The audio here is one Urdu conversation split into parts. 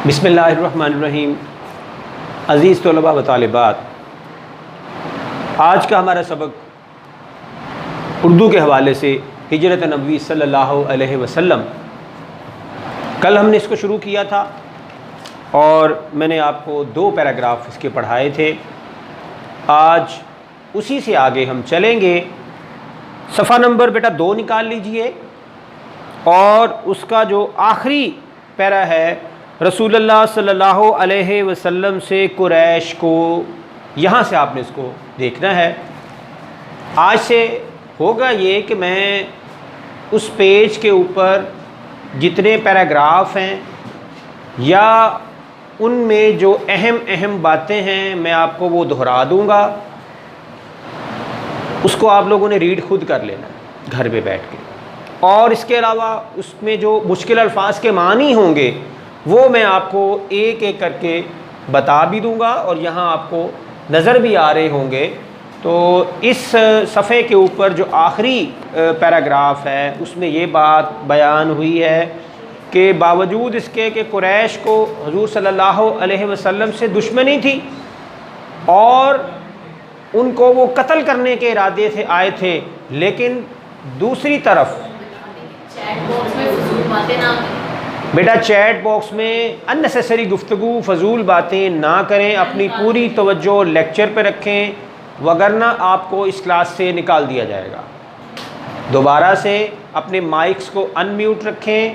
بسم اللہ الرحمن الرحیم۔ عزیز طلباء و طالبات، آج کا ہمارا سبق اردو کے حوالے سے ہجرت نبوی صلی اللہ علیہ وسلم۔ کل ہم نے اس کو شروع کیا تھا اور میں نے آپ کو 2 پیراگراف اس کے پڑھائے تھے۔ آج اسی سے آگے ہم چلیں گے۔ صفحہ نمبر بیٹا 2 نکال لیجئے اور اس کا جو آخری پیرا ہے، رسول اللہ صلی اللہ علیہ وسلم سے قریش کو، یہاں سے آپ نے اس کو دیکھنا ہے۔ آج سے ہوگا یہ کہ میں اس پیج کے اوپر جتنے پیراگراف ہیں یا ان میں جو اہم باتیں ہیں میں آپ کو وہ دہرا دوں گا، اس کو آپ لوگوں نے ریڈ خود کر لینا ہے گھر پہ بیٹھ کے، اور اس کے علاوہ اس میں جو مشکل الفاظ کے معنی ہوں گے وہ میں آپ کو ایک ایک کر کے بتا بھی دوں گا اور یہاں آپ کو نظر بھی آ رہے ہوں گے۔ تو اس صفحے کے اوپر جو آخری پیراگراف ہے اس میں یہ بات بیان ہوئی ہے کہ باوجود اس کے کہ قریش کو حضور صلی اللہ علیہ وسلم سے دشمنی تھی اور ان کو وہ قتل کرنے کے ارادے سے آئے تھے، لیکن دوسری طرف بیٹا چیٹ باکس میں اننیسیسری گفتگو، فضول باتیں نہ کریں، اپنی پوری توجہ لیکچر پہ رکھیں، وگرنہ آپ کو اس کلاس سے نکال دیا جائے گا۔ دوبارہ سے اپنے مائکس کو ان میوٹ رکھیں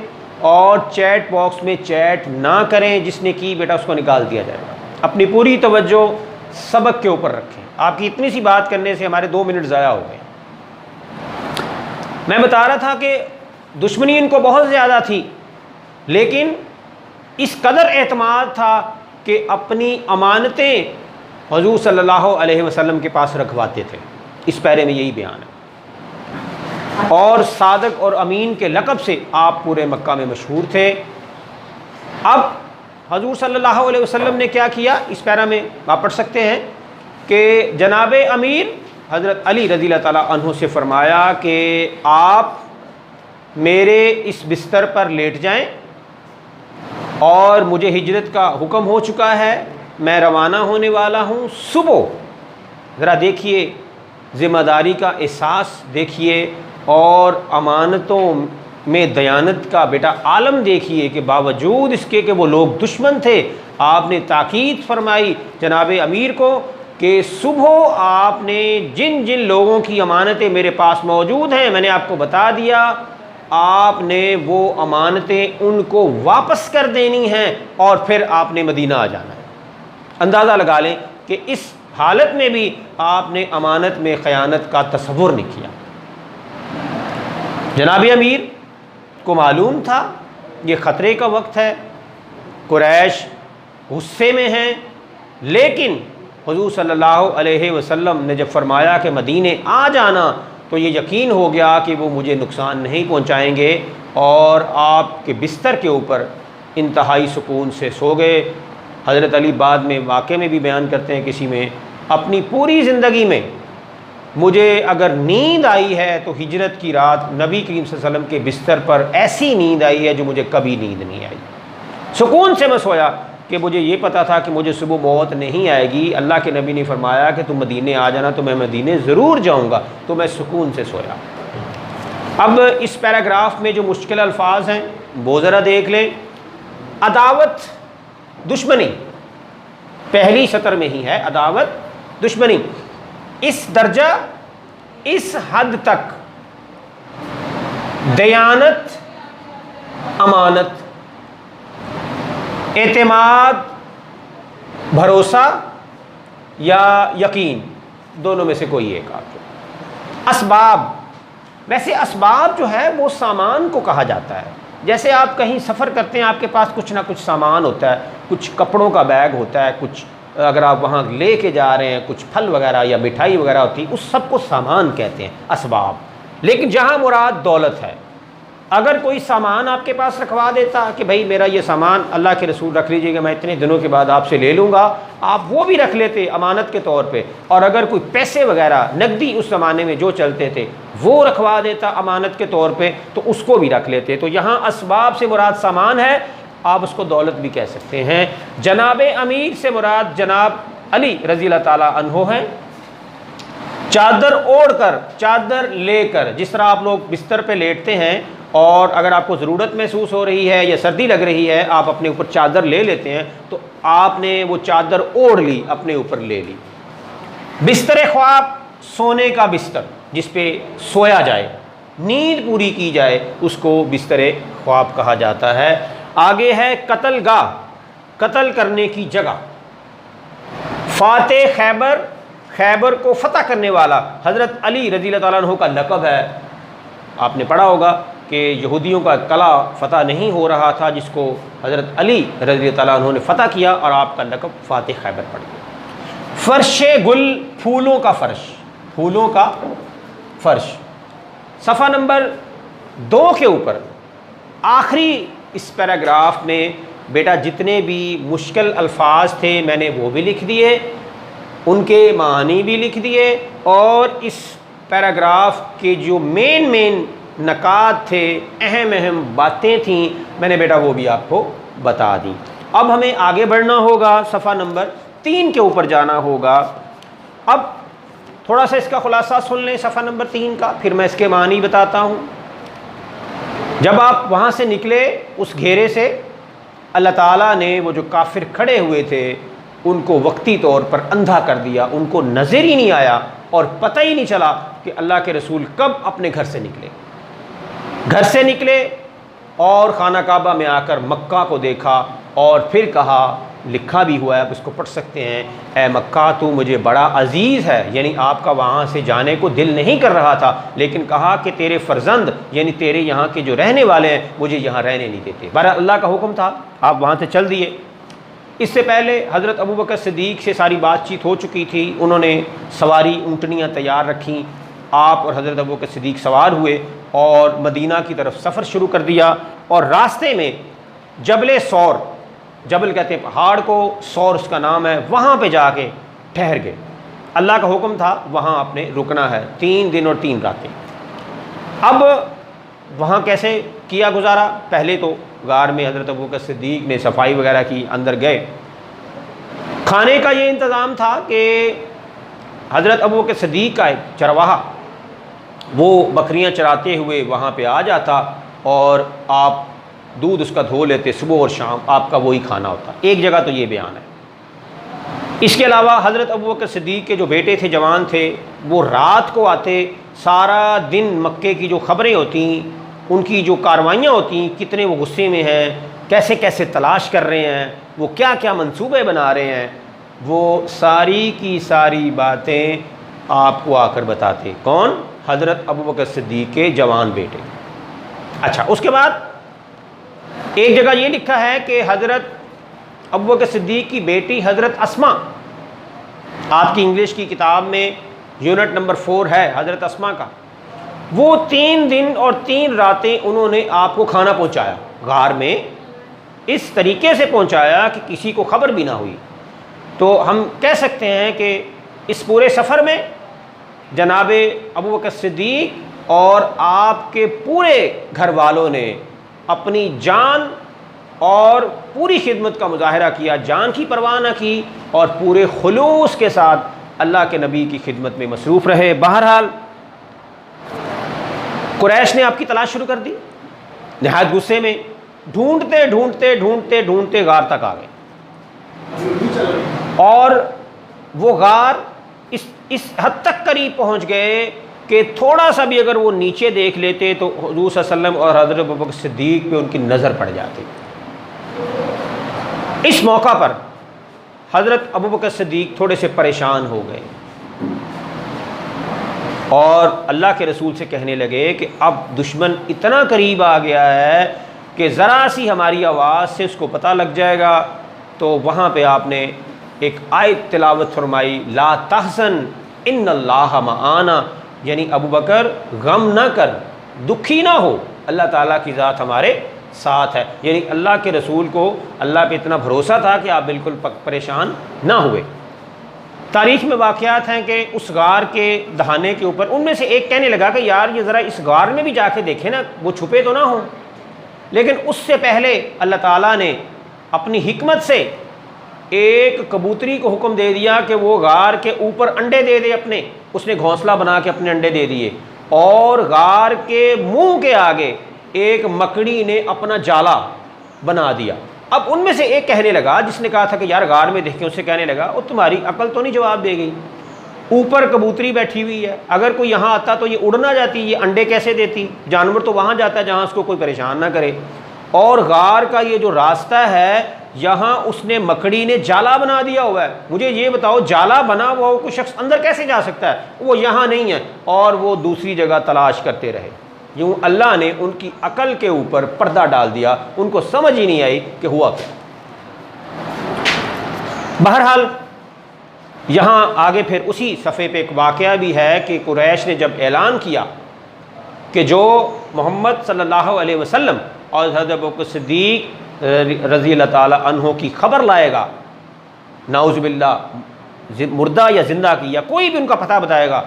اور چیٹ باکس میں چیٹ نہ کریں، جس نے کی بیٹا اس کو نکال دیا جائے گا۔ اپنی پوری توجہ سبق کے اوپر رکھیں۔ آپ کی اتنی سی بات کرنے سے ہمارے 2 منٹ ضائع ہو گئے۔ میں بتا رہا تھا کہ دشمنی ان کو بہت زیادہ تھی، لیکن اس قدر اعتماد تھا کہ اپنی امانتیں حضور صلی اللہ علیہ وسلم کے پاس رکھواتے تھے۔ اس پیرے میں یہی بیان ہے، اور صادق اور امین کے لقب سے آپ پورے مکہ میں مشہور تھے۔ اب حضور صلی اللہ علیہ وسلم نے کیا کیا، اس پیرا میں آپ پڑھ سکتے ہیں کہ جناب امیر حضرت علی رضی اللہ تعالیٰ عنہ سے فرمایا کہ آپ میرے اس بستر پر لیٹ جائیں اور مجھے ہجرت کا حکم ہو چکا ہے، میں روانہ ہونے والا ہوں صبح۔ ذرا دیکھیے ذمہ داری کا احساس دیکھیے اور امانتوں میں دیانت کا بیٹا عالم دیکھیے کہ باوجود اس کے کہ وہ لوگ دشمن تھے، آپ نے تاکید فرمائی جناب امیر کو کہ صبح آپ نے جن جن لوگوں کی امانتیں میرے پاس موجود ہیں میں نے آپ کو بتا دیا، آپ نے وہ امانتیں ان کو واپس کر دینی ہیں اور پھر آپ نے مدینہ آ جانا ہے۔ اندازہ لگا لیں کہ اس حالت میں بھی آپ نے امانت میں خیانت کا تصور نہیں کیا۔ جناب امیر کو معلوم تھا یہ خطرے کا وقت ہے، قریش غصے میں ہیں، لیکن حضور صلی اللہ علیہ وسلم نے جب فرمایا کہ مدینے آ جانا تو یہ یقین ہو گیا کہ وہ مجھے نقصان نہیں پہنچائیں گے، اور آپ کے بستر کے اوپر انتہائی سکون سے سو گئے۔ حضرت علی بعد میں واقعے میں بھی بیان کرتے ہیں کسی میں، اپنی پوری زندگی میں مجھے اگر نیند آئی ہے تو ہجرت کی رات نبی کریم صلی اللہ علیہ وسلم کے بستر پر ایسی نیند آئی ہے جو مجھے کبھی نیند نہیں آئی۔ سکون سے میں سویا کہ مجھے یہ پتا تھا کہ مجھے صبح موت نہیں آئے گی۔ اللہ کے نبی نے فرمایا کہ تم مدینے آ جانا تو میں مدینے ضرور جاؤں گا، تو میں سکون سے سویا۔ اب اس پیراگراف میں جو مشکل الفاظ ہیں وہ ذرا دیکھ لیں۔ عداوت دشمنی پہلی سطر میں ہی ہے، عداوت دشمنی، اس درجہ اس حد تک دیانت، امانت، اعتماد، بھروسہ یا یقین، دونوں میں سے کوئی ایک آپ۔ اسباب، ویسے اسباب جو ہے وہ سامان کو کہا جاتا ہے۔ جیسے آپ کہیں سفر کرتے ہیں، آپ کے پاس کچھ نہ کچھ سامان ہوتا ہے، کچھ کپڑوں کا بیگ ہوتا ہے، کچھ اگر آپ وہاں لے کے جا رہے ہیں کچھ پھل وغیرہ یا مٹھائی وغیرہ ہوتی ہے، اس سب کو سامان کہتے ہیں، اسباب۔ لیکن جہاں مراد دولت ہے، اگر کوئی سامان آپ کے پاس رکھوا دیتا کہ بھائی میرا یہ سامان اللہ کے رسول رکھ لیجیے گا، میں اتنے دنوں کے بعد آپ سے لے لوں گا، آپ وہ بھی رکھ لیتے امانت کے طور پہ، اور اگر کوئی پیسے وغیرہ نقدی اس زمانے میں جو چلتے تھے وہ رکھوا دیتا امانت کے طور پہ تو اس کو بھی رکھ لیتے۔ تو یہاں اسباب سے مراد سامان ہے، آپ اس کو دولت بھی کہہ سکتے ہیں۔ جناب امیر سے مراد جناب علی رضی اللہ تعالیٰ عنہ ہیں۔ چادر اوڑھ کر، چادر لے کر، جس طرح آپ لوگ بستر پہ لیٹتے ہیں اور اگر آپ کو ضرورت محسوس ہو رہی ہے یا سردی لگ رہی ہے، آپ اپنے اوپر چادر لے لیتے ہیں، تو آپ نے وہ چادر اوڑھ لی، اپنے اوپر لے لی۔ بستر خواب، سونے کا بستر جس پہ سویا جائے، نیند پوری کی جائے، اس کو بستر خواب کہا جاتا ہے۔ آگے ہے قتل گاہ، قتل کرنے کی جگہ۔ فاتح خیبر، خیبر کو فتح کرنے والا حضرت علی رضی اللہ تعالیٰ عنہ کا لقب ہے۔ آپ نے پڑھا ہوگا کہ یہودیوں کا قلعہ فتح نہیں ہو رہا تھا، جس کو حضرت علی رضی اللہ تعالیٰ عنہ نے فتح کیا، اور آپ کا لقب فاتح خیبر پڑ گیا۔ فرش گل، پھولوں کا فرش، پھولوں کا فرش۔ صفحہ نمبر 2 کے اوپر آخری اس پیراگراف میں بیٹا جتنے بھی مشکل الفاظ تھے میں نے وہ بھی لکھ دیے، ان کے معنی بھی لکھ دیے، اور اس پیراگراف کے جو مین نکات تھے، اہم باتیں تھیں، میں نے بیٹا وہ بھی آپ کو بتا دی۔ اب ہمیں آگے بڑھنا ہوگا، صفحہ نمبر 3 کے اوپر جانا ہوگا۔ اب تھوڑا سا اس کا خلاصہ سن لیں صفحہ نمبر 3 کا، پھر میں اس کے معنی بتاتا ہوں۔ جب آپ وہاں سے نکلے اس گھیرے سے، اللہ تعالیٰ نے وہ جو کافر کھڑے ہوئے تھے ان کو وقتی طور پر اندھا کر دیا، ان کو نظر ہی نہیں آیا اور پتہ ہی نہیں چلا کہ اللہ کے رسول کب اپنے گھر سے نکلے۔ گھر سے نکلے اور خانہ کعبہ میں آ کر مکہ کو دیکھا، اور پھر کہا، لکھا بھی ہوا ہے، آپ اس کو پڑھ سکتے ہیں، اے مکہ تو مجھے بڑا عزیز ہے، یعنی آپ کا وہاں سے جانے کو دل نہیں کر رہا تھا، لیکن کہا کہ تیرے فرزند یعنی تیرے یہاں کے جو رہنے والے ہیں مجھے یہاں رہنے نہیں دیتے۔ بہرحال اللہ کا حکم تھا، آپ وہاں سے چل دیے۔ اس سے پہلے حضرت ابوبکر صدیق سے ساری بات چیت ہو چکی تھی، انہوں نے سواری اونٹنیاں تیار رکھیں، آپ اور حضرت ابوبکر صدیق سوار ہوئے اور مدینہ کی طرف سفر شروع کر دیا، اور راستے میں جبل سور، جبل کہتے ہیں پہاڑ کو، سور اس کا نام ہے، وہاں پہ جا کے ٹھہر گئے۔ اللہ کا حکم تھا وہاں آپ نے رکنا ہے 3 دن اور 3 راتیں۔ اب وہاں کیسے کیا گزارا؟ پہلے تو غار میں حضرت ابوبکر صدیق نے صفائی وغیرہ کی، اندر گئے۔ کھانے کا یہ انتظام تھا کہ حضرت ابوبکر صدیق کا ایک چرواہا وہ بکریاں چراتے ہوئے وہاں پہ آ جاتا، اور آپ دودھ اس کا دھو لیتے، صبح اور شام آپ کا وہی کھانا ہوتا۔ ایک جگہ تو یہ بیان ہے۔ اس کے علاوہ حضرت ابوبکر صدیق کے جو بیٹے تھے، جوان تھے، وہ رات کو آتے، سارا دن مکے کی جو خبریں ہوتی، ان کی جو کاروائیاں ہوتی، کتنے وہ غصے میں ہیں، کیسے کیسے تلاش کر رہے ہیں، وہ کیا کیا منصوبے بنا رہے ہیں، وہ ساری کی ساری باتیں آپ کو آ کر بتاتے۔ کون؟ حضرت ابوبکر صدیق کے جوان بیٹے۔ اچھا، اس کے بعد ایک جگہ یہ لکھا ہے کہ حضرت ابوبکر صدیق کی بیٹی حضرت اسماء، آپ کی انگلش کی کتاب میں یونٹ نمبر 4 ہے حضرت اسماء کا، وہ 3 دن اور 3 راتیں انہوں نے آپ کو کھانا پہنچایا غار میں، اس طریقے سے پہنچایا کہ کسی کو خبر بھی نہ ہوئی۔ تو ہم کہہ سکتے ہیں کہ اس پورے سفر میں جناب ابوبکر صدیق اور آپ کے پورے گھر والوں نے اپنی جان اور پوری خدمت کا مظاہرہ کیا، جان کی پرواہ نہ کی، اور پورے خلوص کے ساتھ اللہ کے نبی کی خدمت میں مصروف رہے۔ بہرحال قریش نے آپ کی تلاش شروع کر دی، نہایت غصے میں، ڈھونڈتے ڈھونڈتے ڈھونڈتے ڈھونڈتے غار تک آ گئے، اور وہ غار اس حد تک قریب پہنچ گئے کہ تھوڑا سا بھی اگر وہ نیچے دیکھ لیتے تو حضور صلی اللہ علیہ وسلم اور حضرت ابوبکر صدیق پہ ان کی نظر پڑ جاتی۔ اس موقع پر حضرت ابوبکر صدیق تھوڑے سے پریشان ہو گئے، اور اللہ کے رسول سے کہنے لگے کہ اب دشمن اتنا قریب آ گیا ہے کہ ذرا سی ہماری آواز سے اس کو پتہ لگ جائے گا۔ تو وہاں پہ آپ نے ایک آیت تلاوت فرمائی، لا تحزن ان اللہ معانا، یعنی ابو بکر غم نہ کر، دکھی نہ ہو، اللہ تعالیٰ کی ذات ہمارے ساتھ ہے۔ یعنی اللہ کے رسول کو اللہ پہ اتنا بھروسہ تھا کہ آپ بالکل پریشان نہ ہوئے۔ تاریخ میں واقعات ہیں کہ اس غار کے دہانے کے اوپر ان میں سے ایک کہنے لگا کہ یار یہ ذرا اس غار میں بھی جا کے دیکھیں نا، وہ چھپے تو نہ ہوں۔ لیکن اس سے پہلے اللہ تعالیٰ نے اپنی حکمت سے ایک کبوتری کو حکم دے دیا کہ وہ غار کے اوپر انڈے دے دے اپنے. اس نے گھونسلہ بنا کے اپنے انڈے دے دیے، اور غار کے منہ کے آگے ایک مکڑی نے اپنا جالا بنا دیا. اب ان میں سے ایک کہنے لگا، جس نے کہا تھا کہ یار غار میں دیکھیں، اس سے کہنے لگا وہ تمہاری عقل تو نہیں جواب دے گئی، اوپر کبوتری بیٹھی ہوئی ہے، اگر کوئی یہاں آتا تو یہ اڑ نہ جاتی، یہ انڈے کیسے دیتی؟ جانور تو وہاں جاتا ہے جہاں اس کو کوئی پریشان نہ کرے. اور غار کا یہ جو راستہ ہے یہاں اس نے مکڑی نے جالا بنا دیا ہوا ہے. مجھے یہ بتاؤ جالا بنا ہوا کوئی شخص اندر کیسے جا سکتا ہے؟ وہ یہاں نہیں ہے. اور وہ دوسری جگہ تلاش کرتے رہے. یوں اللہ نے ان کی عقل کے اوپر پردہ ڈال دیا، ان کو سمجھ ہی نہیں آئی کہ ہوا کیا. بہرحال یہاں آگے پھر اسی صفحے پہ ایک واقعہ بھی ہے کہ قریش نے جب اعلان کیا کہ جو محمد صلی اللہ علیہ وسلم اور حضرت ابوبکر صدیق رضی اللہ تعالی عنہ کی خبر لائے گا، نعوذ باللہ مردہ یا زندہ کی، یا کوئی بھی ان کا پتہ بتائے گا،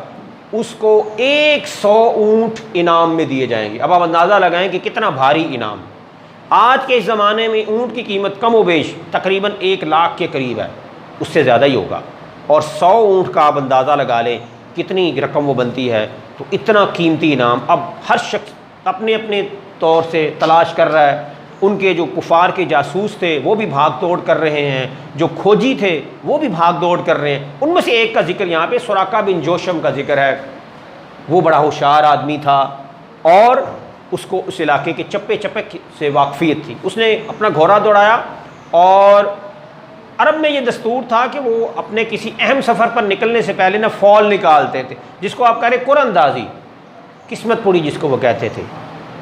اس کو 100 اونٹ انعام میں دیے جائیں گے. اب آپ اندازہ لگائیں کہ کتنا بھاری انعام. آج کے اس زمانے میں اونٹ کی قیمت کم و بیش تقریباً 1 لاکھ کے قریب ہے، اس سے زیادہ ہی ہوگا. اور 100 اونٹ کا آپ اندازہ لگا لیں کتنی رقم وہ بنتی ہے. تو اتنا قیمتی انعام اب ہر شخص اپنے اپنے طور سے تلاش کر رہا ہے. ان کے جو کفار کے جاسوس تھے وہ بھی بھاگ توڑ کر رہے ہیں، جو کھوجی تھے وہ بھی بھاگ دوڑ کر رہے ہیں. ان میں سے ایک کا ذکر یہاں پہ سراقہ بن جوشم کا ذکر ہے. وہ بڑا ہوشیار آدمی تھا اور اس کو اس علاقے کے چپے چپے سے واقفیت تھی. اس نے اپنا گھوڑا دوڑایا، اور عرب میں یہ دستور تھا کہ وہ اپنے کسی اہم سفر پر نکلنے سے پہلے نہ فال نکالتے تھے، جس کو آپ کہہ رہے قرعہ اندازی، قسمت پوری جس کو وہ کہتے تھے.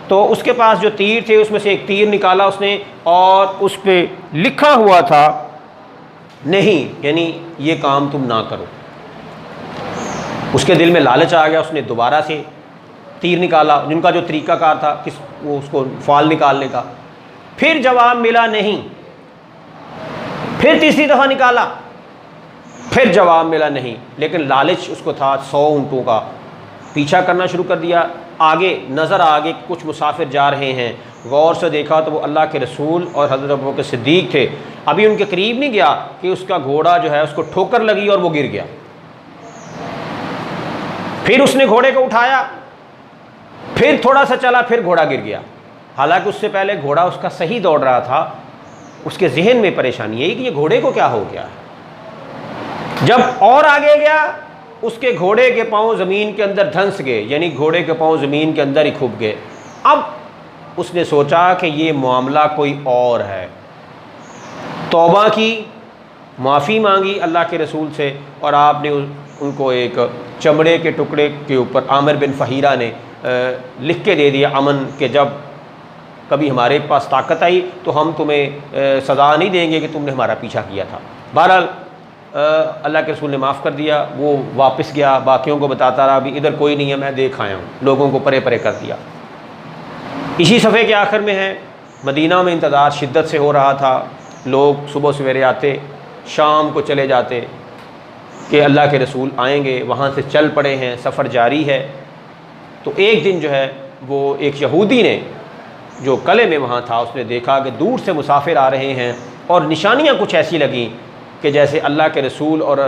تو اس کے پاس جو تیر تھے اس میں سے ایک تیر نکالا اس نے، اور اس پہ لکھا ہوا تھا نہیں، یعنی یہ کام تم نہ کرو. اس کے دل میں لالچ آ گیا، اس نے دوبارہ سے تیر نکالا، جن کا جو طریقہ کار تھا وہ اس کو فال نکالنے کا. پھر جواب ملا نہیں. پھر تیسری دفعہ نکالا، پھر جواب ملا نہیں. لیکن لالچ اس کو تھا 100 اونٹوں کا. پیچھا کرنا شروع کر دیا. آگے نظر آگے کچھ مسافر جا رہے ہیں، غور سے دیکھا تو وہ اللہ کے رسول اور حضرت ابوبکر صدیق تھے. ابھی ان کے قریب نہیں گیا کہ اس کا گھوڑا جو ہے اس کو ٹھوکر لگی اور وہ گر گیا. پھر اس نے گھوڑے کو اٹھایا، پھر تھوڑا سا چلا، پھر گھوڑا گر گیا. حالانکہ اس سے پہلے گھوڑا اس کا صحیح دوڑ رہا تھا. اس کے ذہن میں پریشانی یہی کہ یہ گھوڑے کو کیا ہو گیا. جب اور آگے گیا اس کے گھوڑے کے پاؤں زمین کے اندر دھنس گئے، یعنی گھوڑے کے پاؤں زمین کے اندر ہی کھپ گئے. اب اس نے سوچا کہ یہ معاملہ کوئی اور ہے. توبہ کی، معافی مانگی اللہ کے رسول سے، اور آپ نے ان کو ایک چمڑے کے ٹکڑے کے اوپر عامر بن فہیرہ نے لکھ کے دے دیا امن، کہ جب کبھی ہمارے پاس طاقت آئی تو ہم تمہیں سزا نہیں دیں گے کہ تم نے ہمارا پیچھا کیا تھا. بہرحال اللہ کے رسول نے معاف کر دیا. وہ واپس گیا، باقیوں کو بتاتا رہا ابھی ادھر کوئی نہیں ہے، میں دیکھ آیا ہوں. لوگوں کو پرے پرے کر دیا. اسی صفحے کے آخر میں ہے مدینہ میں انتظار شدت سے ہو رہا تھا. لوگ صبح سویرے آتے، شام کو چلے جاتے کہ اللہ کے رسول آئیں گے. وہاں سے چل پڑے ہیں، سفر جاری ہے. تو ایک دن جو ہے وہ ایک یہودی نے جو قلعے میں وہاں تھا، اس نے دیکھا کہ دور سے مسافر آ رہے ہیں، اور نشانیاں کچھ ایسی لگیں کہ جیسے اللہ کے رسول اور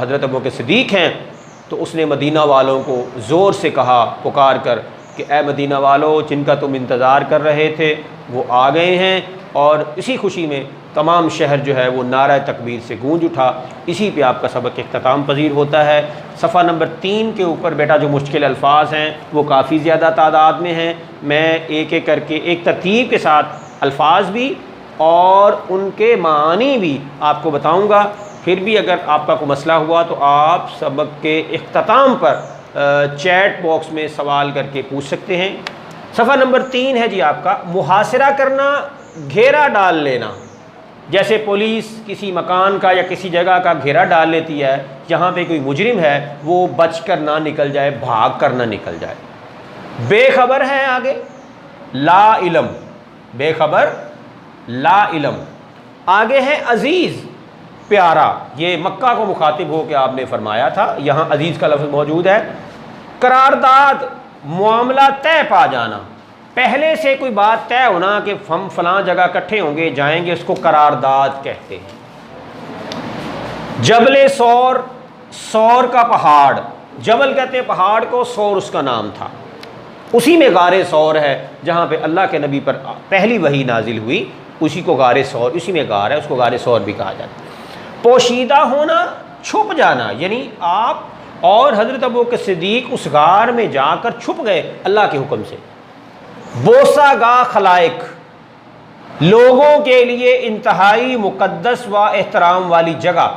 حضرت ابوبکر صدیق ہیں. تو اس نے مدینہ والوں کو زور سے کہا پکار کر کہ اے مدینہ والو، جن کا تم انتظار کر رہے تھے وہ آ گئے ہیں. اور اسی خوشی میں تمام شہر جو ہے وہ نعرہ تکبیر سے گونج اٹھا. اسی پہ آپ کا سبق اختتام پذیر ہوتا ہے. صفحہ نمبر 3 کے اوپر بیٹا جو مشکل الفاظ ہیں وہ کافی زیادہ تعداد میں ہیں. میں ایک ایک کر کے ایک ترتیب کے ساتھ الفاظ بھی اور ان کے معانی بھی آپ کو بتاؤں گا. پھر بھی اگر آپ کا کوئی مسئلہ ہوا تو آپ سبق کے اختتام پر چیٹ باکس میں سوال کر کے پوچھ سکتے ہیں. صفحہ نمبر 3 ہے جی آپ کا محاصرہ کرنا، گھیرا ڈال لینا. جیسے پولیس کسی مکان کا یا کسی جگہ کا گھیرا ڈال لیتی ہے، جہاں پہ کوئی مجرم ہے وہ بچ کر نہ نکل جائے، بھاگ کر نہ نکل جائے. بے خبر ہے آگے لا علم، بے خبر لا علم. آگے ہے عزیز، پیارا. یہ مکہ کو مخاطب ہو کے آپ نے فرمایا تھا، یہاں عزیز کا لفظ موجود ہے. قرارداد، معاملہ طے پا جانا. پہلے سے کوئی بات طے ہونا کہ ہم فلاں جگہ اکٹھے ہوں گے جائیں گے، اس کو قرارداد کہتے ہیں۔ جبل سور، سور کا پہاڑ، جبل کہتے ہیں پہاڑ کو، سور اس کا نام تھا، اسی میں غار سور ہے جہاں پہ اللہ کے نبی پر پہلی وحی نازل ہوئی، اسی کو غار سور، اسی میں غار ہے، اس کو غار سور بھی کہا جاتا ہے۔ پوشیدہ ہونا، چھپ جانا، یعنی آپ اور حضرت ابوبکر صدیق اس غار میں جا کر چھپ گئے اللہ کے حکم سے۔ بوسہ گاہ خلائق، لوگوں کے لیے انتہائی مقدس و احترام والی جگہ،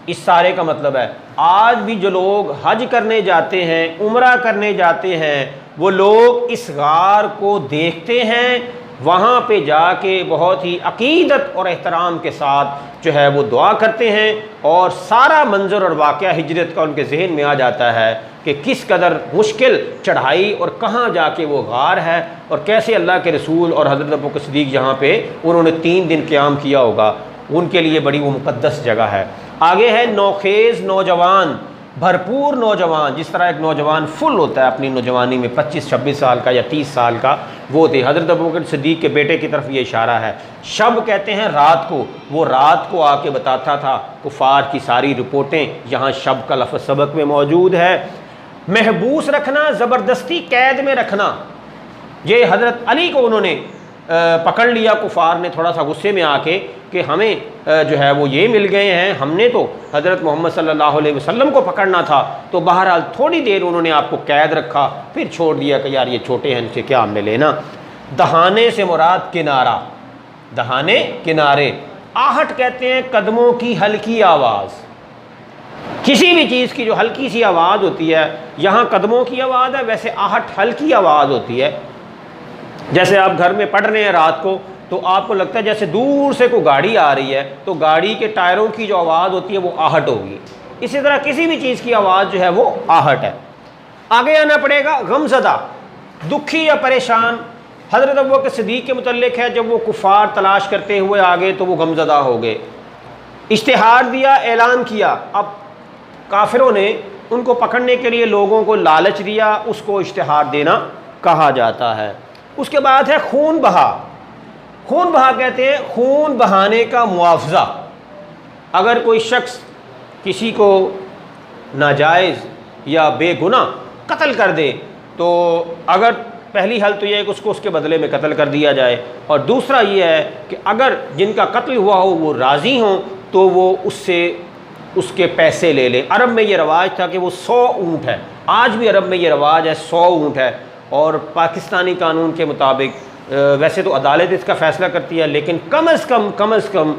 اس سارے کا مطلب ہے آج بھی جو لوگ حج کرنے جاتے ہیں، عمرہ کرنے جاتے ہیں، وہ لوگ اس غار کو دیکھتے ہیں، وہاں پہ جا کے بہت ہی عقیدت اور احترام کے ساتھ جو ہے وہ دعا کرتے ہیں، اور سارا منظر اور واقعہ ہجرت کا ان کے ذہن میں آ جاتا ہے کہ کس قدر مشکل چڑھائی اور کہاں جا کے وہ غار ہے، اور کیسے اللہ کے رسول اور حضرت ابوبکر صدیق جہاں پہ انہوں نے 3 دن قیام کیا ہوگا، ان کے لیے بڑی وہ مقدس جگہ ہے۔ آگے ہے نوخیز نوجوان، بھرپور نوجوان، جس طرح ایک نوجوان فل ہوتا ہے اپنی نوجوانی میں 25-26 سال کا یا 30 سال کا، وہ تھے حضرت ابوبکر صدیق کے بیٹے کی طرف یہ اشارہ ہے۔ شب کہتے ہیں رات کو، وہ رات کو آ کے بتاتا تھا کفار کی ساری رپورٹیں، یہاں شب کا لفظ سبق میں موجود ہے۔ محبوس رکھنا، زبردستی قید میں رکھنا، یہ حضرت علی کو انہوں نے پکڑ لیا، کفار نے تھوڑا سا غصے میں آ کے کہ ہمیں جو ہے وہ یہ مل گئے ہیں، ہم نے تو حضرت محمد صلی اللہ علیہ وسلم کو پکڑنا تھا، تو بہرحال تھوڑی دیر انہوں نے آپ کو قید رکھا، پھر چھوڑ دیا کہ یار یہ چھوٹے ہیں، ان سے کیا ہمیں لینا۔ دہانے سے مراد کنارہ، دہانے کنارے، آہٹ کہتے ہیں قدموں کی ہلکی آواز، کسی بھی چیز کی جو ہلکی سی آواز ہوتی ہے، یہاں قدموں کی آواز ہے، ویسے آہٹ ہلکی آواز ہوتی ہے۔ جیسے آپ گھر میں پڑھ رہے ہیں رات کو، تو آپ کو لگتا ہے جیسے دور سے کوئی گاڑی آ رہی ہے، تو گاڑی کے ٹائروں کی جو آواز ہوتی ہے وہ آہٹ ہوگی، اسی طرح کسی بھی چیز کی آواز جو ہے وہ آہٹ ہے۔ آگے آنا پڑے گا غمزدہ، دکھی یا پریشان۔ حضرت ابوبکر صدیق کے متعلق ہے، جب وہ کفار تلاش کرتے ہوئے آگے تو وہ غمزدہ ہو گئے، اشتہار دیا، اعلان کیا، اب کافروں نے ان کو پکڑنے کے لیے لوگوں کو لالچ دیا، اس کو اشتہار دینا کہا جاتا ہے۔ اس کے بعد ہے خون بہا، خون بہا کہتے ہیں خون بہانے کا معاوضہ۔ اگر کوئی شخص کسی کو ناجائز یا بے گناہ قتل کر دے، تو اگر پہلی حل تو یہ ہے کہ اس کو اس کے بدلے میں قتل کر دیا جائے، اور دوسرا یہ ہے کہ اگر جن کا قتل ہوا ہو وہ راضی ہوں تو وہ اس سے اس کے پیسے لے لے۔ عرب میں یہ رواج تھا کہ وہ 100 اونٹ ہے، آج بھی عرب میں یہ رواج ہے، 100 اونٹ ہے، اور پاکستانی قانون کے مطابق ویسے تو عدالت اس کا فیصلہ کرتی ہے، لیکن کم از کم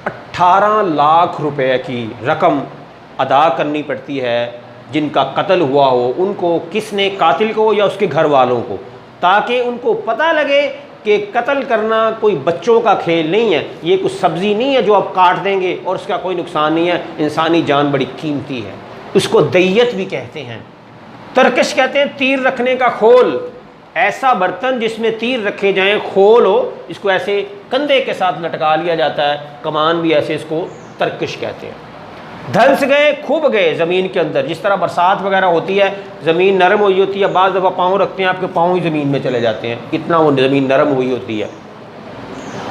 18 لاکھ روپے کی رقم ادا کرنی پڑتی ہے جن کا قتل ہوا ہو، ان کو، کس نے، قاتل کو یا اس کے گھر والوں کو، تاکہ ان کو پتہ لگے کہ قتل کرنا کوئی بچوں کا کھیل نہیں ہے، یہ کوئی سبزی نہیں ہے جو آپ کاٹ دیں گے اور اس کا کوئی نقصان نہیں ہے، انسانی جان بڑی قیمتی ہے، اس کو دیت بھی کہتے ہیں۔ ترکش کہتے ہیں تیر رکھنے کا کھول، ایسا برتن جس میں تیر رکھے جائیں، کھول ہو، اس کو ایسے کندھے کے ساتھ لٹکا لیا جاتا ہے، کمان بھی ایسے، اس کو ترکش کہتے ہیں۔ دھنس گئے، کھب گئے زمین کے اندر، جس طرح برسات وغیرہ ہوتی ہے، زمین نرم ہوئی ہوتی ہے، بعض دفعہ پاؤں رکھتے ہیں آپ کے پاؤں ہی زمین میں چلے جاتے ہیں، اتنا وہ زمین نرم ہوئی ہوتی ہے۔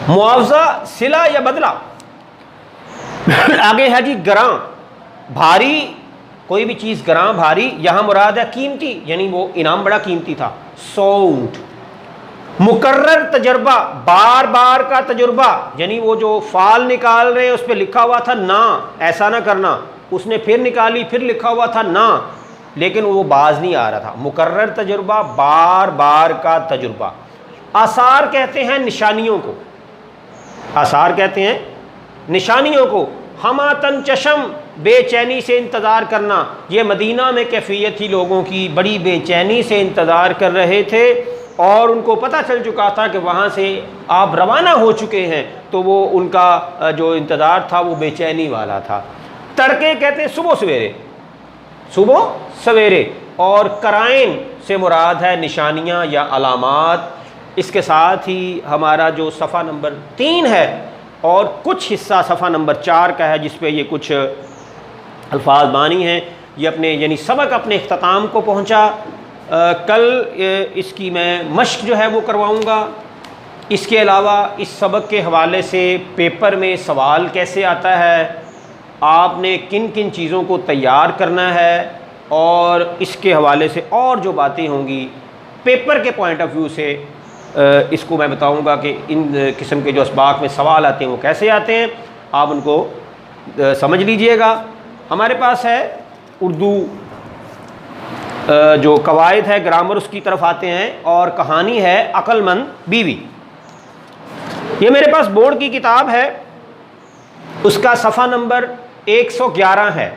معاوضہ، صلہ یا بدلہ۔ آگے ہے جی گراں، بھاری، کوئی بھی چیز گراں بھاری، یہاں مراد ہے قیمتی، یعنی وہ انعام بڑا قیمتی تھا، 100 اونٹ۔ مکرر تجربہ، بار بار کا تجربہ، یعنی وہ جو فال نکال رہے اس پہ لکھا ہوا تھا نا، ایسا نہ کرنا، اس نے پھر نکالی، پھر لکھا ہوا تھا نا، لیکن وہ باز نہیں آ رہا تھا۔ مکرر تجربہ، بار بار کا تجربہ۔ آثار کہتے ہیں نشانیوں کو، آثار کہتے ہیں نشانیوں کو۔ حماتن چشم، بے چینی سے انتظار کرنا، یہ مدینہ میں کیفیت تھی لوگوں کی، بڑی بے چینی سے انتظار کر رہے تھے، اور ان کو پتہ چل چکا تھا کہ وہاں سے آپ روانہ ہو چکے ہیں، تو وہ ان کا جو انتظار تھا وہ بے چینی والا تھا۔ تڑکے کہتے ہیں صبح سویرے، صبح سویرے، اور کرائن سے مراد ہے نشانیاں یا علامات۔ اس کے ساتھ ہی ہمارا جو صفحہ نمبر 3 ہے اور کچھ حصہ صفحہ نمبر 4 کا ہے، جس پہ یہ کچھ الفاظ بانی ہیں، یہ اپنے یعنی سبق اپنے اختتام کو پہنچا۔ کل اس کی میں مشق جو ہے وہ کرواؤں گا۔ اس کے علاوہ اس سبق کے حوالے سے پیپر میں سوال کیسے آتا ہے، آپ نے کن کن چیزوں کو تیار کرنا ہے، اور اس کے حوالے سے اور جو باتیں ہوں گی پیپر کے پوائنٹ آف ویو سے اس کو میں بتاؤں گا کہ ان قسم کے جو اسباق میں سوال آتے ہیں وہ کیسے آتے ہیں، آپ ان کو سمجھ لیجئے گا۔ ہمارے پاس ہے اردو جو قواعد ہے، گرامر، اس کی طرف آتے ہیں، اور کہانی ہے عقل مند بیوی۔ یہ میرے پاس بورڈ کی کتاب ہے، اس کا صفحہ نمبر 111 ہے۔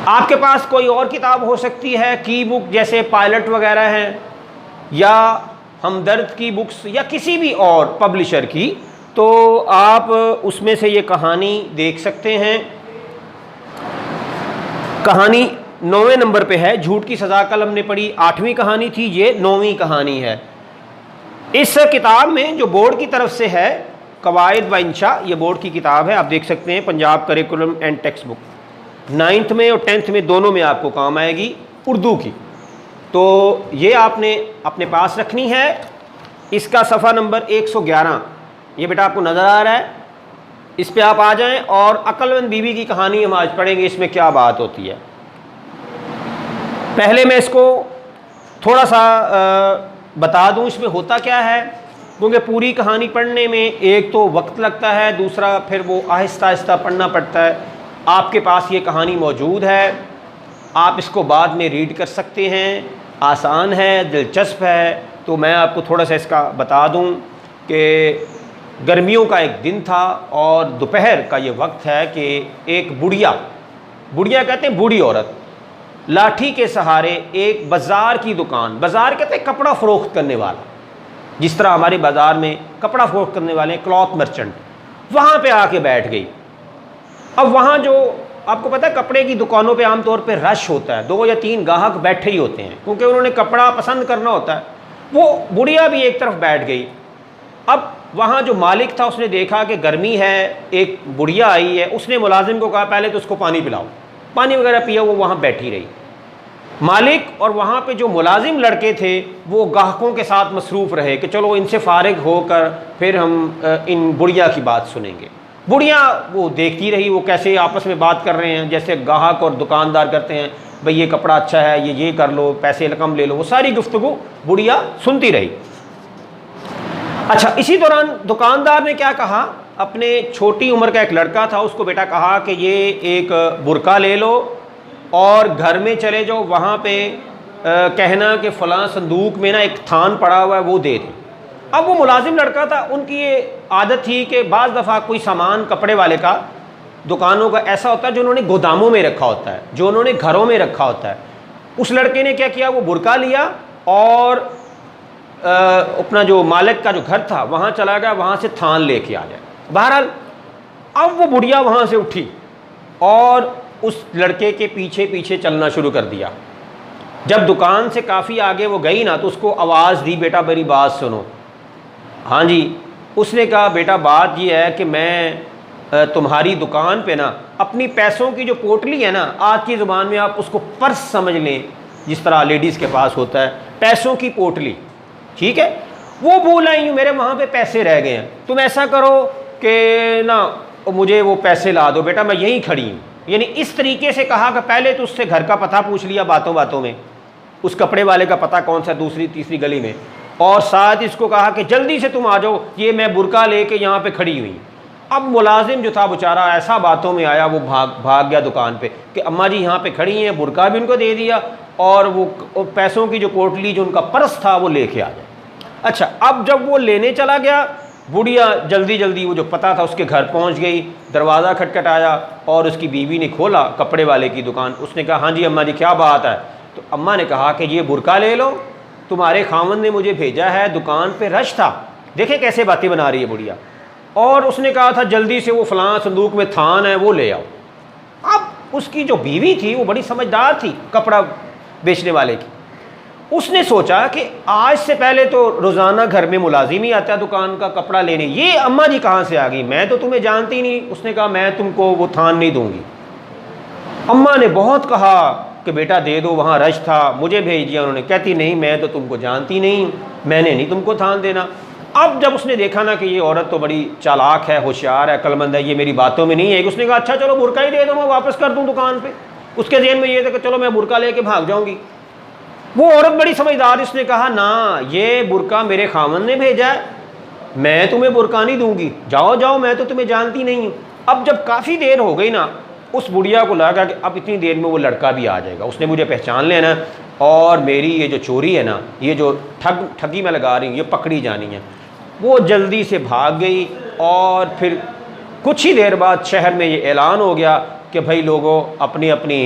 آپ کے پاس کوئی اور کتاب ہو سکتی ہے، کی بک جیسے پائلٹ وغیرہ ہیں، یا ہمدرد کی بکس، یا کسی بھی اور پبلشر کی، تو آپ اس میں سے یہ کہانی دیکھ سکتے ہیں۔ کہانی 9ویں نمبر پہ ہے، جھوٹ کی سزا کل ہم نے پڑھی، 8ویں کہانی تھی، یہ 9ویں کہانی ہے۔ اس کتاب میں جو بورڈ کی طرف سے ہے، قواعد و انشاء، یہ بورڈ کی کتاب ہے، آپ دیکھ سکتے ہیں، Punjab curriculum and text book, 9th میں اور 10th میں دونوں میں آپ کو کام آئے گی، اردو کی۔ تو یہ آپ نے اپنے پاس رکھنی ہے۔ اس کا صفحہ نمبر 111 یہ بیٹا آپ کو نظر آ رہا ہے، اس پہ آپ آ جائیں، اور عقل مند بیوی کی کہانی ہم آج پڑھیں گے، اس میں کیا بات ہوتی ہے۔ پہلے میں اس کو تھوڑا سا بتا دوں اس میں ہوتا کیا ہے، کیونکہ پوری کہانی پڑھنے میں ایک تو وقت لگتا ہے، دوسرا پھر وہ آہستہ آہستہ پڑھنا پڑتا ہے۔ آپ کے پاس یہ کہانی موجود ہے، آپ اس کو بعد میں ریڈ کر سکتے ہیں، آسان ہے، دلچسپ ہے۔ تو میں آپ کو تھوڑا سا اس کا بتا دوں کہ گرمیوں کا ایک دن تھا، اور دوپہر کا یہ وقت ہے کہ ایک بڑھیا کہتے ہیں بوڑھی عورت، لاٹھی کے سہارے ایک بازار کی دکان، بازار کہتے ہیں کپڑا فروخت کرنے والا، جس طرح ہمارے بازار میں کپڑا فروخت کرنے والے کلاتھ مرچنٹ، وہاں پہ آ کے بیٹھ گئی۔ اب وہاں جو آپ کو پتہ ہے کپڑے کی دکانوں پہ عام طور پہ رش ہوتا ہے، 2 یا 3 گاہک بیٹھے ہی ہوتے ہیں، کیونکہ انہوں نے کپڑا پسند کرنا ہوتا ہے۔ وہ بڑھیا بھی ایک طرف بیٹھ گئی۔ اب وہاں جو مالک تھا اس نے دیکھا کہ گرمی ہے، ایک بڑھیا آئی ہے، اس نے ملازم کو کہا پہلے تو اس کو پانی پلاؤ، پانی وغیرہ پیا، وہ وہاں بیٹھی رہی۔ مالک اور وہاں پہ جو ملازم لڑکے تھے وہ گاہکوں کے ساتھ مصروف رہے کہ چلو ان سے فارغ ہو کر پھر ہم ان بڑھیا کی بات سنیں گے۔ بڑھیا وہ دیکھتی رہی وہ کیسے آپس میں بات کر رہے ہیں، جیسے گاہک اور دکاندار کرتے ہیں، بھئی یہ کپڑا اچھا ہے، یہ کر لو، پیسے کم لے لو، وہ ساری گفتگو بڑھیا سنتی رہی۔ اچھا، اسی دوران دکاندار نے کیا کہا، اپنے چھوٹی عمر کا ایک لڑکا تھا، اس کو بیٹا کہا کہ یہ ایک برقع لے لو اور گھر میں چلے جاؤ، وہاں پہ کہنا کہ فلاں صندوق میں نا ایک تھان پڑا ہوا ہے، وہ دے دیں۔ اب وہ ملازم لڑکا تھا، ان کی یہ عادت تھی کہ بعض دفعہ کوئی سامان کپڑے والے کا، دکانوں کا ایسا ہوتا ہے جو انہوں نے گوداموں میں رکھا ہوتا ہے، جو انہوں نے گھروں میں رکھا ہوتا ہے۔ اس لڑکے نے کیا کیا، وہ برقع لیا اور اپنا جو مالک کا جو گھر تھا وہاں چلا گیا، وہاں سے تھان لے کے آ جائے۔ بہرحال اب وہ بڑھیا وہاں سے اٹھی اور اس لڑکے کے پیچھے پیچھے چلنا شروع کر دیا۔ جب دکان سے کافی آگے وہ گئی نا تو اس کو آواز دی، بیٹا میری بات سنو۔ ہاں جی، اس نے کہا بیٹا بات یہ ہے کہ میں تمہاری دکان پہ نا اپنی پیسوں کی جو پوٹلی ہے نا، آج کی زبان میں آپ اس کو پرس سمجھ لیں، جس طرح لیڈیز کے پاس ہوتا ہے پیسوں کی پوٹلی، ٹھیک ہے، وہ بھول آئی ہوں، میرے وہاں پہ پیسے رہ گئے ہیں، تم ایسا کرو کہ نا مجھے وہ پیسے لا دو، بیٹا میں یہیں کھڑی ہوں۔ یعنی اس طریقے سے کہا کہ پہلے تو اس سے گھر کا پتہ پوچھ لیا باتوں باتوں میں، اس کپڑے والے کا پتہ کون سا دوسری تیسری گلی میں، اور ساتھ اس کو کہا کہ جلدی سے تم آ جاؤ، یہ میں برقع لے کے یہاں پہ کھڑی ہوئی۔ اب ملازم جو تھا بیچارہ ایسا باتوں میں آیا، وہ بھاگ گیا دکان پہ کہ اماں جی یہاں پہ کھڑی ہیں، برقع بھی ان کو دے دیا اور وہ پیسوں کی جو پوٹلی جو ان کا پرس تھا وہ لے کے آ جائے۔ اچھا، اب جب وہ لینے چلا گیا، بڑھیا جلدی وہ جو پتہ تھا اس کے گھر پہنچ گئی، دروازہ کھٹکھٹایا اور اس کی بیوی نے کھولا کپڑے والے کی دکان۔ اس نے کہا ہاں جی اماں جی کیا بات ہے؟ تو اماں نے کہا کہ یہ برقع لے لو، تمہارے خاوند نے مجھے بھیجا ہے، دکان پہ رش تھا، دیکھیں کیسے باتیں بنا رہی ہے بڑھیا، اور اس نے کہا تھا جلدی سے وہ فلاں صندوق میں تھان ہے وہ لے آؤ۔ اب اس کی جو بیوی تھی وہ بڑی سمجھدار تھی، کپڑا بیچنے والے کی، اس نے سوچا کہ آج سے پہلے تو روزانہ گھر میں ملازم ہی آتا ہے دکان کا کپڑا لینے، یہ اماں جی کہاں سے آ گئی، میں تو تمہیں جانتی نہیں۔ اس نے کہا میں تم کو وہ تھان نہیں دوں گی۔ اماں نے بہت کہا کہ بیٹا دے دو، وہاں رش تھا، مجھے بھیج دیا انہوں نے. کہتی نہیں میں تو تم کو جانتی نہیں ہوں، میں نے نہیں تم کو تھان دینا. اب جب اس نے دیکھا نا کہ یہ عورت تو بڑی چالاک ہے، ہوشیار ہے، عقل مند ہے، یہ میری باتوں میں نہیں ہے، اس نے کہا اچھا چلو برقع ہی دے دو، میں واپس کر دوں دکان پہ. اس کے ذہن میں یہ تھا کہ چلو میں برقع لے کے بھاگ جاؤں گی. وہ عورت بڑی سمجھدار، اس نے کہا نہ، یہ برقع میرے خاوند نے بھیجا ہے، میں تمہیں برقع نہیں دوں گی، جاؤ جاؤ، میں تو تمہیں جانتی نہیں ہوں. اب جب کافی دیر ہو گئی نا، اس بڑھیا کو لگا کہ اب اتنی دیر میں وہ لڑکا بھی آ جائے گا، اس نے مجھے پہچان لینا اور میری یہ جو چوری ہے نا، یہ جو ٹھگی میں لگا رہی ہوں، یہ پکڑی جانی ہے. وہ جلدی سے بھاگ گئی اور پھر کچھ ہی دیر بعد شہر میں یہ اعلان ہو گیا کہ بھائی لوگوں اپنی اپنی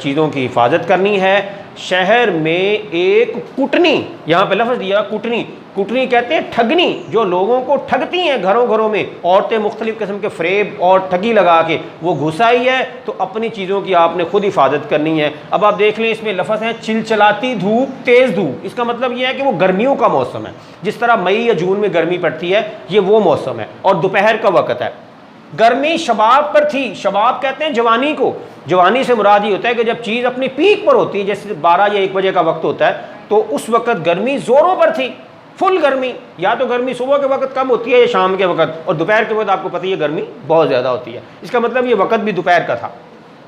چیزوں کی حفاظت کرنی ہے. شہر میں ایک کٹنی، یہاں پہ لفظ دیا کٹنی، کٹنی کہتے ہیں ٹھگنی، جو لوگوں کو ٹھگتی ہیں گھروں گھروں میں، عورتیں مختلف قسم کے فریب اور ٹھگی لگا کے وہ گھس آئی ہے. تو اپنی چیزوں کی آپ نے خود حفاظت کرنی ہے. اب آپ دیکھ لیں اس میں لفظ ہے چلچلاتی دھوپ، تیز دھوپ. اس کا مطلب یہ ہے کہ وہ گرمیوں کا موسم ہے، جس طرح مئی یا جون میں گرمی پڑتی ہے، یہ وہ موسم ہے اور دوپہر کا وقت ہے. گرمی شباب پر تھی. شباب کہتے ہیں جوانی کو. جوانی سے مراد یہ ہوتا ہے کہ جب چیز اپنی پیک پر ہوتی ہے، جیسے 12 یا 1 بجے کا وقت ہوتا ہے، تو اس وقت گرمی زوروں پر تھی، فل گرمی. یا تو گرمی صبح کے وقت کم ہوتی ہے یا شام کے وقت، اور دوپہر کے وقت آپ کو پتہ ہے گرمی بہت زیادہ ہوتی ہے. اس کا مطلب یہ وقت بھی دوپہر کا تھا.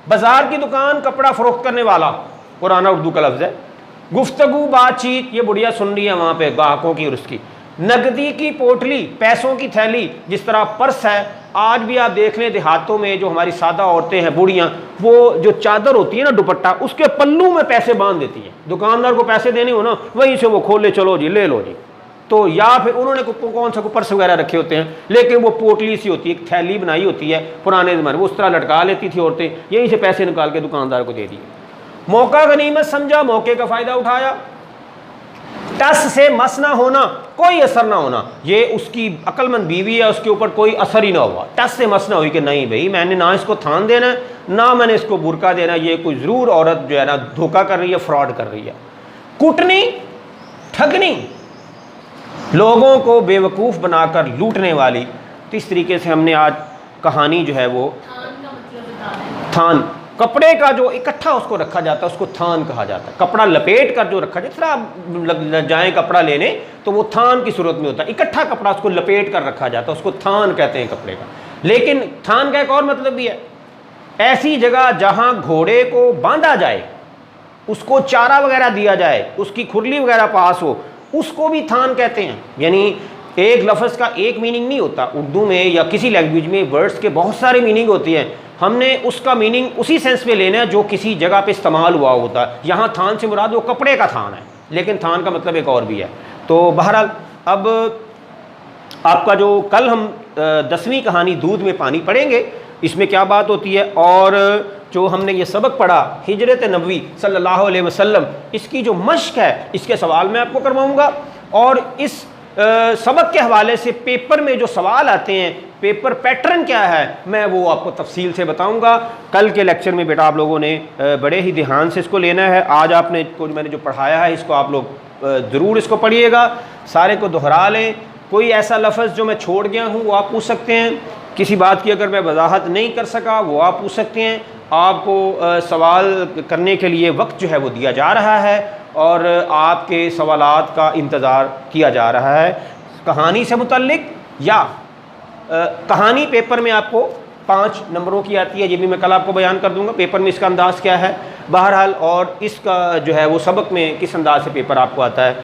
بازار کی دکان، کپڑا فروخت کرنے والا، پرانا اردو کا لفظ ہے. گفتگو، بات چیت، یہ بڑھیا سن رہی ہے وہاں پہ گاہکوں کی اور اس کی. نقدی کی پوٹلی، پیسوں کی تھیلی، جس طرح پرس ہے. آج بھی آپ دیکھ لیں دیہاتوں میں جو ہماری سادہ عورتیں ہیں، بوڑھیاں، وہ جو چادر ہوتی ہے نا دوپٹہ، اس کے پلوں میں پیسے باندھ دیتی ہیں. دکاندار کو پیسے دینے ہو نا، وہیں سے وہ کھولے چلو جی لے لو جی. تو یا پھر انہوں نے کون سا پرس وغیرہ رکھے ہوتے ہیں، لیکن وہ پوٹلی سی ہوتی ہے، ایک تھیلی بنائی ہوتی ہے پرانے زمانے، وہ اس طرح لٹکا لیتی تھی عورتیں، یہیں سے پیسے نکال کے دکاندار کو دے دیے. موقع غنیمت سمجھا، موقع کا فائدہ اٹھایا. ٹس سے مس نہ ہونا، کوئی اثر نہ ہونا. یہ اس کی عقل مند بیوی ہے، اس کے اوپر کوئی اثر ہی نہ ہوا. ٹس سے مس نہ ہوئی کہ نہیں بھائی میں نے نہ اس کو تھان دینا ہے، نہ میں نے اس کو برقع دینا. یہ کوئی ضرور عورت جو ہے نا دھوکہ کر رہی ہے، فراڈ کر رہی ہے. کٹنی، ٹھگنی، لوگوں کو بے وقوف بنا کر لوٹنے والی. تو اس طریقے سے ہم نے آج کہانی جو ہے وہ تھان، کپڑے کا جو اکٹھا اس کو رکھا جاتا ہے اس کو تھان کہا جاتا ہے. کپڑا لپیٹ کر جو رکھا جاتا ہے، جس طرح آپ جائیں کپڑا لینے تو وہ تھان کی صورت میں ہوتا ہے. اکٹھا کپڑا اس کو لپیٹ کر رکھا جاتا ہے، اس کو تھان کہتے ہیں کپڑے کا. لیکن تھان کا ایک اور مطلب بھی ہے، ایسی جگہ جہاں گھوڑے کو باندھا جائے، اس کو چارہ وغیرہ دیا جائے، اس کی کھرلی وغیرہ پاس ہو، اس کو بھی تھان کہتے ہیں. یعنی ایک لفظ کا ایک میننگ نہیں ہوتا. اردو میں یا کسی لینگویج میں ورڈز کے بہت سارے میننگ ہوتی ہیں. ہم نے اس کا میننگ اسی سینس میں لینا ہے جو کسی جگہ پہ استعمال ہوا ہوتا ہے. یہاں تھان سے مراد وہ کپڑے کا تھان ہے، لیکن تھان کا مطلب ایک اور بھی ہے. تو بہرحال اب آپ کا جو کل ہم 10ویں کہانی دودھ میں پانی پڑھیں گے، اس میں کیا بات ہوتی ہے، اور جو ہم نے یہ سبق پڑھا ہجرت نبوی صلی اللہ علیہ وسلم، اس کی جو مشق ہے اس کے سوال میں آپ کو کرواؤں گا. اور اس سبق کے حوالے سے پیپر میں جو سوال آتے ہیں، پیپر پیٹرن کیا ہے، میں وہ آپ کو تفصیل سے بتاؤں گا. کل کے لیکچر میں بیٹا آپ لوگوں نے بڑے ہی دھیان سے اس کو لینا ہے. آج آپ نے میں نے جو پڑھایا ہے اس کو آپ لوگ ضرور اس کو پڑھیے گا، سارے کو دہرا لیں. کوئی ایسا لفظ جو میں چھوڑ گیا ہوں وہ آپ پوچھ سکتے ہیں. کسی بات کی اگر میں وضاحت نہیں کر سکا وہ آپ پوچھ سکتے ہیں. آپ کو سوال کرنے کے لیے وقت جو ہے وہ دیا جا رہا ہے اور آپ کے سوالات کا انتظار کیا جا رہا ہے. کہانی سے متعلق یا کہانی پیپر میں آپ کو 5 نمبروں کی آتی ہے، یہ بھی میں کل آپ کو بیان کر دوں گا پیپر میں اس کا انداز کیا ہے بہرحال، اور اس کا جو ہے وہ سبق میں کس انداز سے پیپر آپ کو آتا ہے.